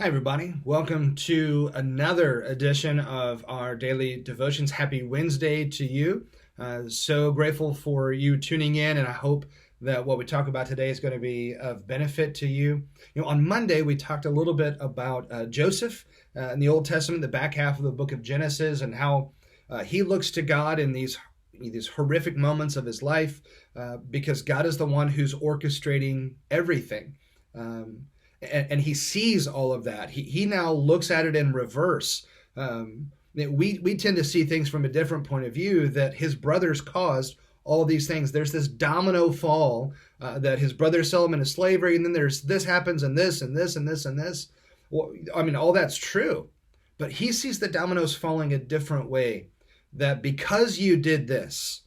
Hi, everybody. Welcome to another edition of our daily devotions. Happy Wednesday to you. So grateful for you tuning in, and I hope that what we talk about today is going to be of benefit to you. On Monday, we talked a little bit about Joseph in the Old Testament, the back half of the book of Genesis, and how he looks to God in these horrific moments of his life because God is the one who's orchestrating everything. And he sees all of that. He now looks at it in reverse. We tend to see things from a different point of view, that his brothers caused all these things. There's this domino fall that his brothers sell him into slavery, and then there's this happens, and this, and this, and this, and this. Well, I mean, all that's true. But he sees the dominoes falling a different way, that because you did this,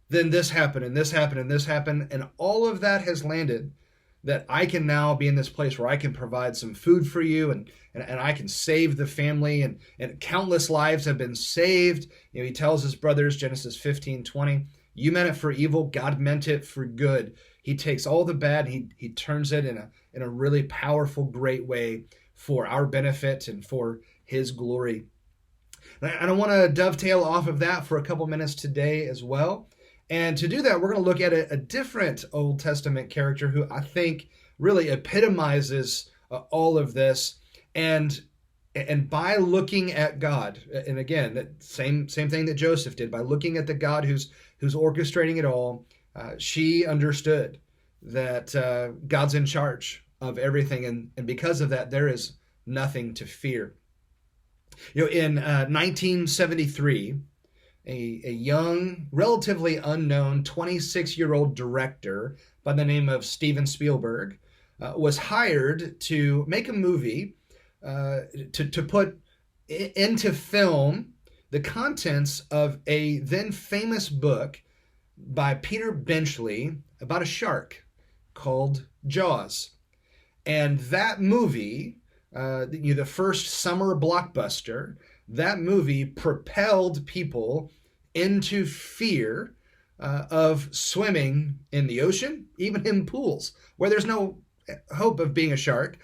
then this happened, and this happened, and this happened, and all of that has landed, that I can now be in this place where I can provide some food for you, and I can save the family, and countless lives have been saved. He tells his brothers, Genesis 15:20, you meant it for evil, God meant it for good. He takes all the bad, he turns it in a really powerful, great way for our benefit and for his glory. And I want to dovetail off of that for a couple minutes today as well. And to do that, we're going to look at a different Old Testament character who I think really epitomizes all of this. And by looking at God, and again, that same thing that Joseph did, by looking at the God who's orchestrating it all, she understood that God's in charge of everything, and because of that, there is nothing to fear. In 1973. A young, relatively unknown 26-year-old director by the name of Steven Spielberg was hired to make a movie to put into film the contents of a then famous book by Peter Benchley about a shark called Jaws. And that movie, the first summer blockbuster, that movie propelled people into fear of swimming in the ocean, even in pools where there's no hope of being a shark.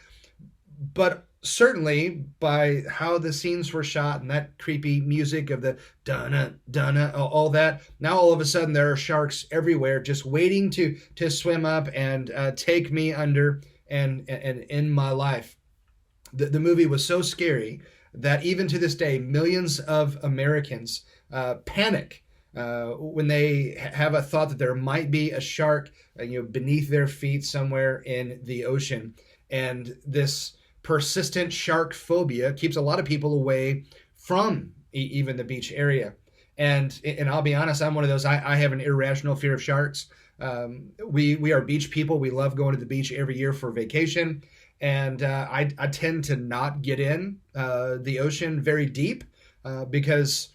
But certainly by how the scenes were shot and that creepy music of the dunna dunna, all that, now all of a sudden there are sharks everywhere just waiting to swim up and take me under and end my life. The movie was so scary that even to this day, millions of Americans panic when they have a thought that there might be a shark, beneath their feet somewhere in the ocean. And this persistent shark phobia keeps a lot of people away from even the beach area. And I'll be honest, I'm one of those. I have an irrational fear of sharks. We are beach people. We love going to the beach every year for vacation. And I tend to not get in the ocean very deep because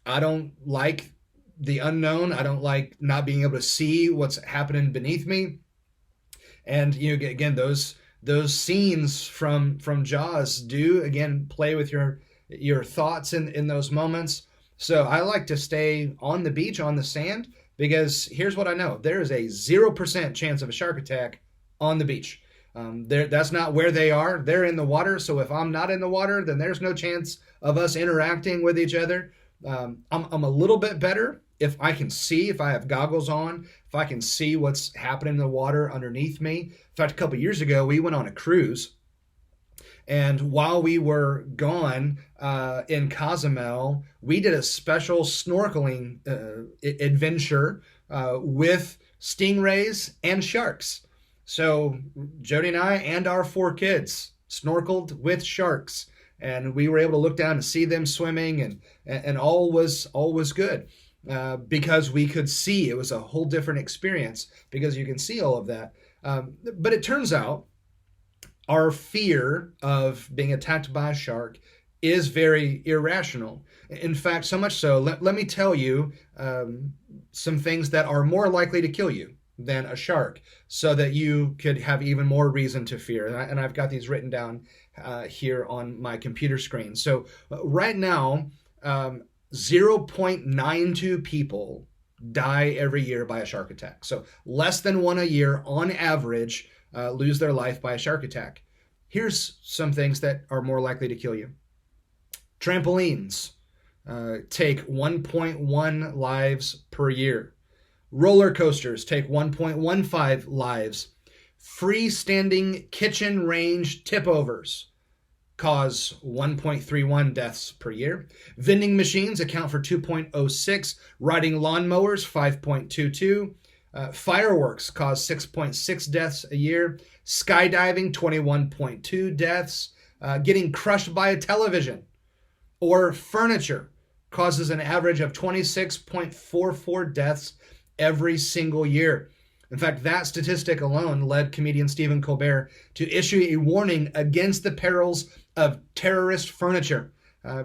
I don't like the unknown. I don't like not being able to see what's happening beneath me. And again, those scenes from Jaws do again play with your thoughts in those moments. So I like to stay on the beach, on the sand, because here's what I know: there is a 0% chance of a shark attack on the beach. That's not where they are. They're in the water. So if I'm not in the water, then there's no chance of us interacting with each other. I'm a little bit better if I can see, if I have goggles on, if I can see what's happening in the water underneath me. In fact, a couple of years ago, we went on a cruise. And while we were gone in Cozumel, we did a special snorkeling adventure with stingrays and sharks. So Jody and I and our 4 kids snorkeled with sharks, and we were able to look down and see them swimming, and all was good because we could see. It was a whole different experience because you can see all of that. But it turns out our fear of being attacked by a shark is very irrational. In fact, so much so, let me tell you some things that are more likely to kill you than a shark, so that you could have even more reason to fear. And I've got these written down here on my computer screen. So right now, 0.92 people die every year by a shark attack. So less than one a year on average lose their life by a shark attack. Here's some things that are more likely to kill you. Trampolines take 1.1 lives per year. Roller coasters take 1.15 lives. Freestanding kitchen range tip-overs cause 1.31 deaths per year. Vending machines account for 2.06. Riding lawnmowers, 5.22. Fireworks cause 6.6 deaths a year. Skydiving, 21.2 deaths. Getting crushed by a television or furniture causes an average of 26.44 deaths every single year. In fact, that statistic alone led comedian Stephen Colbert to issue a warning against the perils of terrorist furniture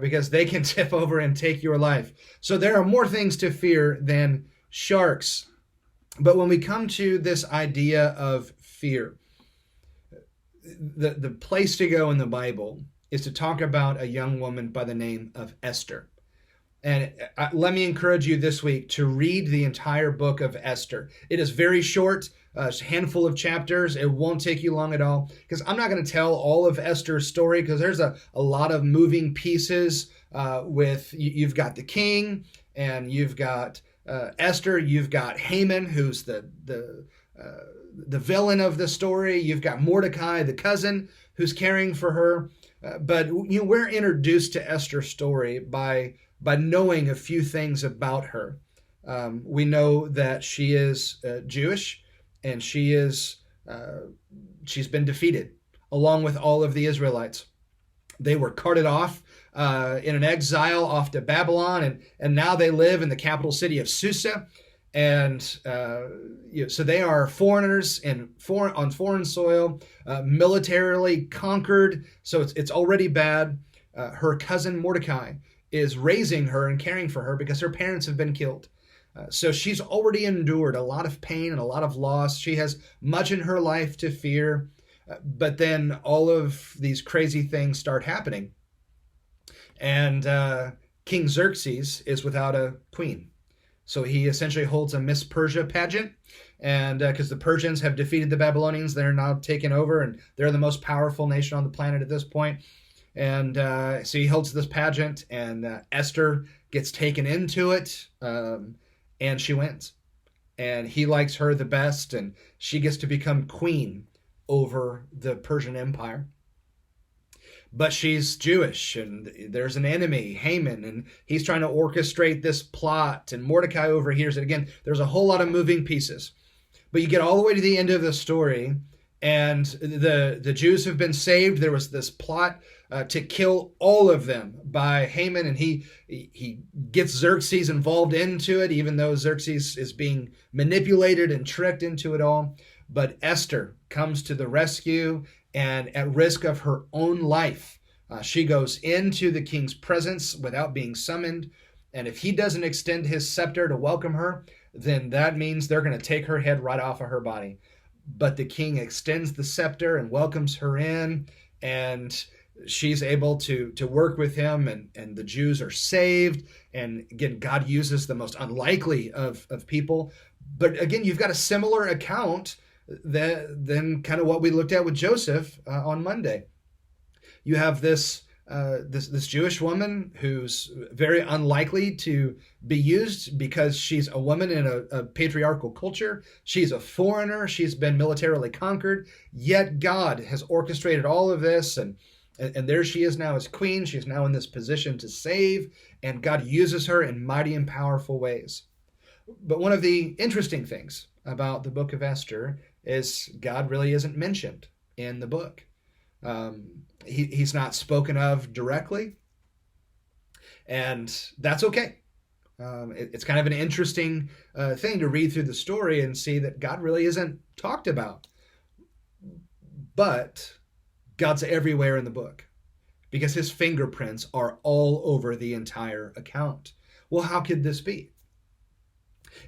because they can tip over and take your life. So there are more things to fear than sharks. But when we come to this idea of fear, the place to go in the Bible is to talk about a young woman by the name of Esther. And let me encourage you this week to read the entire book of Esther. It is very short, a handful of chapters. It won't take you long at all, because I'm not going to tell all of Esther's story, because there's a lot of moving pieces you've got the king, and you've got Esther, you've got Haman, who's the villain of the story. You've got Mordecai, the cousin, who's caring for her. But we're introduced to Esther's story by knowing a few things about her. We know that she is Jewish, and she's been defeated along with all of the Israelites. They were carted off in an exile off to Babylon, and now they live in the capital city of Susa. And so they are foreigners on foreign soil, militarily conquered. So it's already bad. Her cousin Mordecai is raising her and caring for her because her parents have been killed. So she's already endured a lot of pain and a lot of loss. She has much in her life to fear. But then all of these crazy things start happening. And King Xerxes is without a queen. So he essentially holds a Miss Persia pageant, and because the Persians have defeated the Babylonians, they're now taken over, and they're the most powerful nation on the planet at this point. And so he holds this pageant, and Esther gets taken into it, and she wins. And he likes her the best, and she gets to become queen over the Persian Empire. But she's Jewish, and there's an enemy, Haman, and he's trying to orchestrate this plot, and Mordecai overhears it. Again, there's a whole lot of moving pieces. But you get all the way to the end of the story, and the Jews have been saved. There was this plot to kill all of them by Haman, and he gets Xerxes involved into it, even though Xerxes is being manipulated and tricked into it all. But Esther comes to the rescue, and at risk of her own life, she goes into the king's presence without being summoned. And if he doesn't extend his scepter to welcome her, then that means they're going to take her head right off of her body. But the king extends the scepter and welcomes her in, and she's able to work with him, and the Jews are saved. And again, God uses the most unlikely of people. But again, you've got a similar account than kind of what we looked at with Joseph on Monday. You have this Jewish woman who's very unlikely to be used because she's a woman in a patriarchal culture. She's a foreigner. She's been militarily conquered. Yet God has orchestrated all of this, and there she is now as queen. She's now in this position to save, and God uses her in mighty and powerful ways. But one of the interesting things about the book of Esther is God really isn't mentioned in the book. He's not spoken of directly, and that's okay. It's kind of an interesting thing to read through the story and see that God really isn't talked about. But God's everywhere in the book because his fingerprints are all over the entire account. Well, how could this be?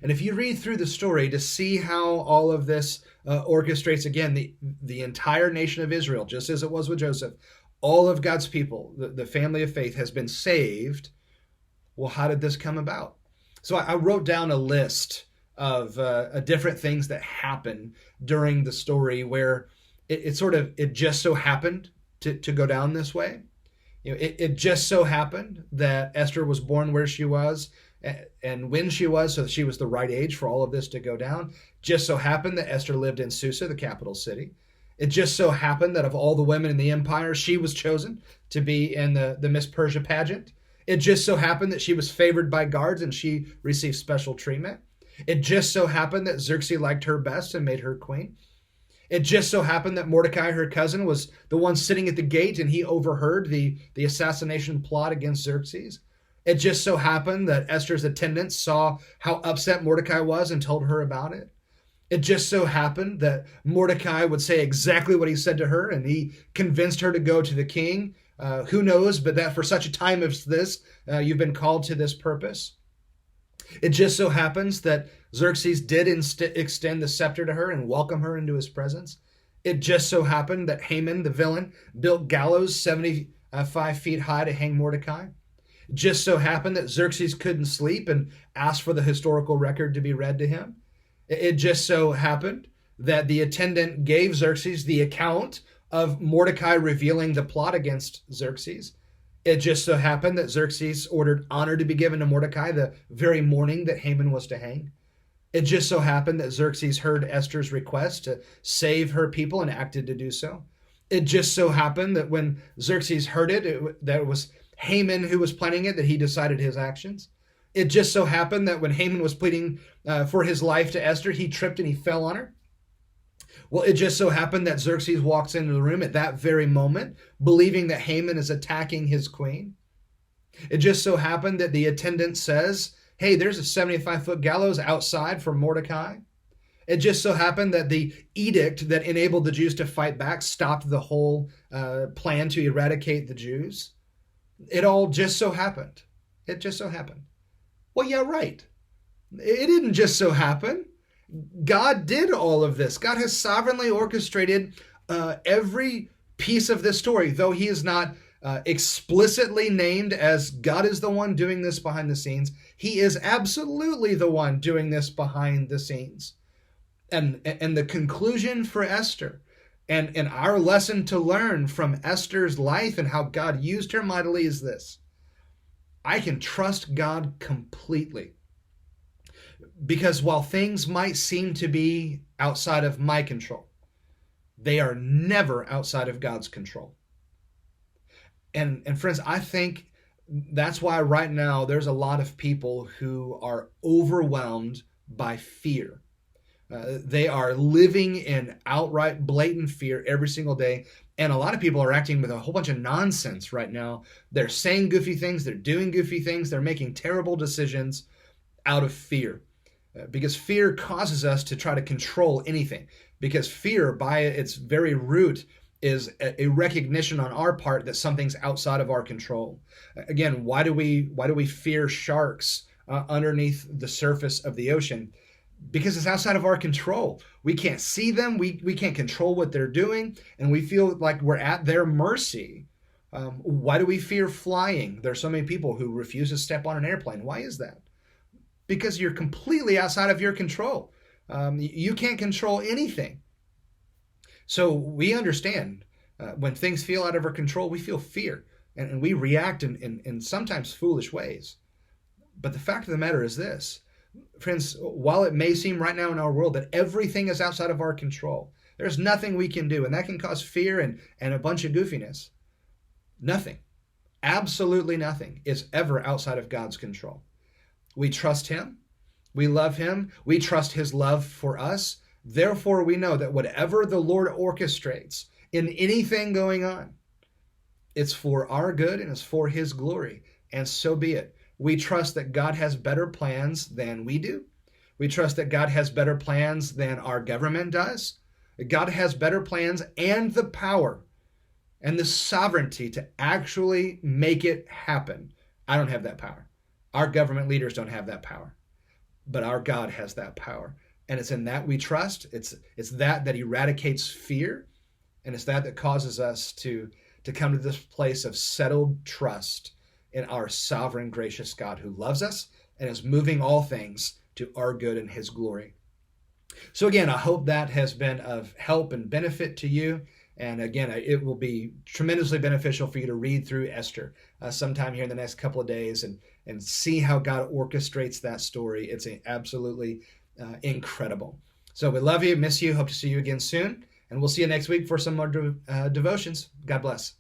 And if you read through the story to see how all of this orchestrates, again, the entire nation of Israel, just as it was with Joseph, all of God's people, the family of faith has been saved. Well, how did this come about? So I wrote down a list of different things that happen during the story where It just so happened to go down this way. It just so happened that Esther was born where she was and when she was, so that she was the right age for all of this to go down. Just so happened that Esther lived in Susa, the capital city. It just so happened that of all the women in the empire, she was chosen to be in the Miss Persia pageant. It just so happened that she was favored by guards and she received special treatment. It just so happened that Xerxes liked her best and made her queen. It just so happened that Mordecai, her cousin, was the one sitting at the gate and he overheard the assassination plot against Xerxes. It just so happened that Esther's attendants saw how upset Mordecai was and told her about it. It just so happened that Mordecai would say exactly what he said to her, and he convinced her to go to the king. Who knows, but that for such a time as this, you've been called to this purpose. It just so happens that Xerxes did extend the scepter to her and welcome her into his presence. It just so happened that Haman, the villain, built gallows 75 feet high to hang Mordecai. It just so happened that Xerxes couldn't sleep and asked for the historical record to be read to him. It just so happened that the attendant gave Xerxes the account of Mordecai revealing the plot against Xerxes. It just so happened that Xerxes ordered honor to be given to Mordecai the very morning that Haman was to hang. It just so happened that Xerxes heard Esther's request to save her people and acted to do so. It just so happened that when Xerxes heard that it was Haman who was planning it, that he decided his actions. It just so happened that when Haman was pleading for his life to Esther, he tripped and he fell on her. Well, it just so happened that Xerxes walks into the room at that very moment, believing that Haman is attacking his queen. It just so happened that the attendant says, hey, there's a 75-foot gallows outside for Mordecai. It just so happened that the edict that enabled the Jews to fight back stopped the whole plan to eradicate the Jews. It all just so happened. It just so happened. Well, yeah, right. It didn't just so happen. God did all of this. God has sovereignly orchestrated every piece of this story, though he is not explicitly named as God is the one doing this behind the scenes. He is absolutely the one doing this behind the scenes. And the conclusion for Esther and our lesson to learn from Esther's life and how God used her mightily is this. I can trust God completely. Because while things might seem to be outside of my control, they are never outside of God's control. And friends, I think that's why right now there's a lot of people who are overwhelmed by fear. They are living in outright blatant fear every single day. And a lot of people are acting with a whole bunch of nonsense right now. They're saying goofy things. They're doing goofy things. They're making terrible decisions out of fear. Because fear causes us to try to control anything. Because fear, by its very root, is a recognition on our part that something's outside of our control. Again, why do we fear sharks underneath the surface of the ocean? Because it's outside of our control. We can't see them. We can't control what they're doing, and we feel like we're at their mercy. Why do we fear flying? There's so many people who refuse to step on an airplane. Why is that? Because you're completely outside of your control. You can't control anything. So we understand when things feel out of our control, we feel fear and we react in sometimes foolish ways. But the fact of the matter is this, friends, while it may seem right now in our world that everything is outside of our control, there's nothing we can do, and that can cause fear and a bunch of goofiness. Nothing, absolutely nothing is ever outside of God's control. We trust him. We love him. We trust his love for us. Therefore, we know that whatever the Lord orchestrates in anything going on, it's for our good and it's for his glory. And so be it. We trust that God has better plans than we do. We trust that God has better plans than our government does. God has better plans and the power and the sovereignty to actually make it happen. I don't have that power. Our government leaders don't have that power, but our God has that power. And it's in that we trust. It's that eradicates fear. And it's that causes us to come to this place of settled trust in our sovereign, gracious God who loves us and is moving all things to our good and his glory. So again, I hope that has been of help and benefit to you. And again, it will be tremendously beneficial for you to read through Esther sometime here in the next couple of days and see how God orchestrates that story. It's absolutely incredible. So we love you, miss you, hope to see you again soon. And we'll see you next week for some more devotions. God bless.